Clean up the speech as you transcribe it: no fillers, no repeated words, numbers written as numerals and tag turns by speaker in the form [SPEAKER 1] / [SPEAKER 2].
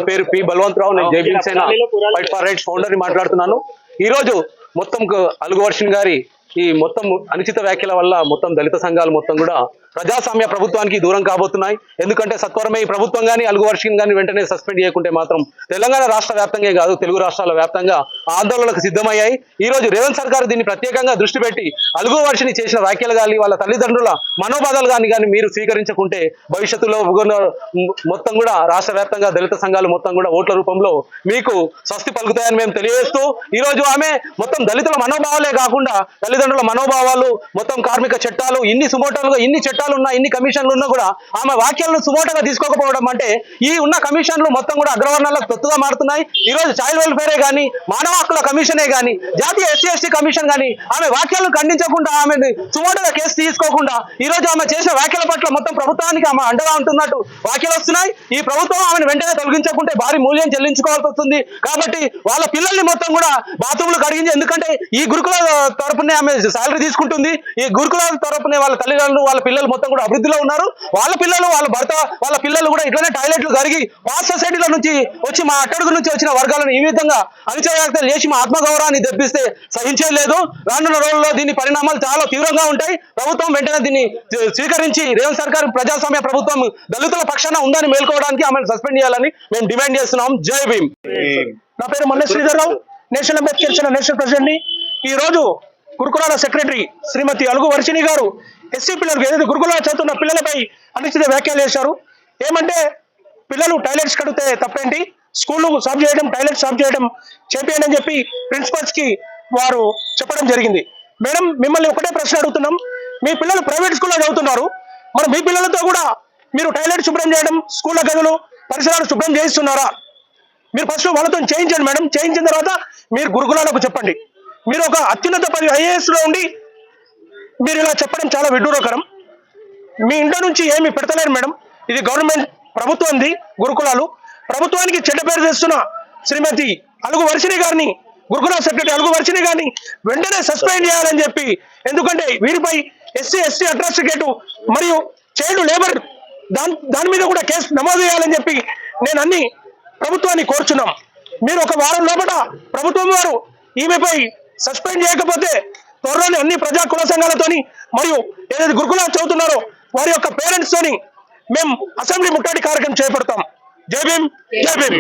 [SPEAKER 1] పేరు పి బలవంతరావు. నేను జై Bhimasena fight for rights founder ని మాట్లాడుతున్నాను. ఈ రోజు మొత్తం అలుగు వర్షిణ్ గారి ఈ మొత్తం అనుచిత వ్యాఖ్యల వల్ల మొత్తం దళిత సంఘాలు మొత్తం కూడా ప్రజాస్వామ్య ప్రభుత్వానికి దూరం కాబోతున్నాయి. ఎందుకంటే సత్వరమే ఈ ప్రభుత్వం కానీ అలుగు వర్షిణ్ గాని వెంటనే సస్పెండ్ చేయకుంటే మాత్రం తెలంగాణ రాష్ట్ర వ్యాప్తంగా కాదు, తెలుగు రాష్ట్రాల వ్యాప్తంగా ఆందోళనలకు సిద్ధమయ్యాయి. ఈ రోజు రేవంత్ సర్కార్ దీన్ని ప్రత్యేకంగా దృష్టి పెట్టి అలుగు వర్షిణి చేసిన వ్యాఖ్యలు కానీ వాళ్ళ తల్లిదండ్రుల మనోబాధలు కానీ మీరు స్వీకరించకుంటే భవిష్యత్తులో మొత్తం కూడా రాష్ట్ర వ్యాప్తంగా దళిత సంఘాలు మొత్తం కూడా ఓట్ల రూపంలో మీకు స్వస్తి పలుకుతాయని మేము తెలియజేస్తూ, ఈ రోజు ఆమె మొత్తం దళితుల మనోభావాలే కాకుండా తల్లిదండ్రుల మనోభావాలు, మొత్తం కార్మిక చట్టాలు, ఇన్ని సుమోటాలుగా ఇన్ని చట్టాలు ఉన్నా, ఇన్ని కమిషన్లు ఉన్నా కూడా ఆమె వాక్యాలను సుమోటగా తీసుకోకపోవడం అంటే ఈ ఉన్న కమిషన్లు మొత్తం కూడా అగ్రవర్ణాలకు తొత్తుగా మారుతున్నాయి. ఈ రోజు చైల్డ్ వెల్ఫేరే కానీ, మానవ హక్కుల కమిషనే కానీ, జాతీయ ఎస్సీ ఎస్టీ కమిషన్ కానీ ఆమె వాక్యాలను ఖండించకుండా, ఆమె సుమోటగా కేసు తీసుకోకుండా ఈ రోజు ఆమె చేసిన వ్యాఖ్యల పట్ల మొత్తం ప్రభుత్వానికి ఆమె అండగా ఉంటున్నట్టు వ్యాఖ్యలు వస్తున్నాయి. ఈ ప్రభుత్వం ఆమెను వెంటనే తొలగించకుంటే భారీ మూల్యం చెల్లించుకోవాల్సి వస్తుంది. కాబట్టి వాళ్ళ పిల్లల్ని మొత్తం కూడా బాత్రూంలు కడిగించి, ఎందుకంటే ఈ గురుకుల తరపునే ఆమె శాలరీ తీసుకుంటుంది. ఈ గురుకుల తరపునే వాళ్ళ తల్లిదండ్రులు వాళ్ళ పిల్లలు మొత్తం కూడా అభివృద్ధిలో ఉన్నారు. వాళ్ళ పిల్లలు, వాళ్ళ భర్త, వాళ్ళ పిల్లలు కూడా ఇట్లనే టాయిలెట్లు కరిగి పాస్ సొసైటీల నుంచి వచ్చి మా అట్టడుగు నుంచి వచ్చిన వర్గాలను ఈ విధంగా అణచివేతలు చేసి మా ఆత్మగౌరవాన్ని దెబ్బిస్తే సహించలేదు. రానున్న రోజుల్లో దీని పరిణామాలు చాలా తీవ్రంగా ఉంటాయి. ప్రభుత్వం వెంటనే దీన్ని స్వీకరించి రేవంత్ సర్కార్ ప్రజాస్వామ్య ప్రభుత్వం దళితుల పక్షాన ఉందని మేల్కోవడానికి ఆమెను సస్పెండ్ చేయాలని మేము డిమాండ్ చేస్తున్నాం. జై భీమ్.
[SPEAKER 2] నా పేరు మల్లె Sridhar Rao, national Ambedkar national president ని. ఈ రోజు గురుకులాల సెక్రటరీ శ్రీమతి అలుగు వర్షిణి గారు ఎస్సీ పిల్లలకు ఏదైతే గురుకులాలు చదువుతున్న పిల్లలపై అనుచిత వ్యాఖ్యలు చేశారు. ఏమంటే పిల్లలు టాయిలెట్స్ కడిగితే తప్పేంటి, స్కూల్ సాఫ్ చేయడం, టాయిలెట్ సాఫ్ చేయడం చేపియండి అని చెప్పి ప్రిన్సిపల్స్ కి వారు చెప్పడం జరిగింది. మేడం, మిమ్మల్ని ఒకటే ప్రశ్న అడుగుతున్నాం. మీ పిల్లలు ప్రైవేట్ స్కూల్లో చదువుతున్నారు, మరి మీ పిల్లలతో కూడా మీరు టాయిలెట్ శుభ్రం చేయడం, స్కూళ్ళ గదులు పరిసరాలు శుభ్రం చేయిస్తున్నారా? మీరు ఫస్ట్ వాళ్ళతో చేయించండి మేడం. చేయించిన తర్వాత మీరు గురుకులాలకు చెప్పండి. మీరు ఒక అత్యున్నత IAS లో ఉండి మీరు ఇలా చెప్పడం చాలా విడ్డూరకరం. మీ ఇంట్లో నుంచి ఏమి పెడతలేరు మేడం. ఇది గవర్నమెంట్ ప్రభుత్వంది గురుకులాలు. ప్రభుత్వానికి చెడ్డ పేరు తెస్తున్న శ్రీమతి అలుగు వర్షిణి గారిని, గురుకుల సెక్రటరీ అలుగు వర్షిణి గారిని వెంటనే సస్పెండ్ చేయాలని చెప్పి, ఎందుకంటే వీరిపై SC ST అట్రాసిటీ కేసు మరియు చైల్డ్ లేబర్ దాని మీద కూడా కేసు నమోదు చేయాలని చెప్పి నేను అన్ని ప్రభుత్వాన్ని కోరుచున్నాం. మీరు ఒక వారం లోపల ప్రభుత్వం వారు ఈమెపై సస్పెండ్ చేయకపోతే త్వరలోనే అన్ని ప్రజా కుల సంఘాలతోని మరియు ఏదైతే గురుకులాలు చదువుతున్నారో వారి యొక్క పేరెంట్స్ తోని మేము అసెంబ్లీ ముట్టడి కార్యక్రమం చేపడతాం. జై భీమ్, జై భీమ్.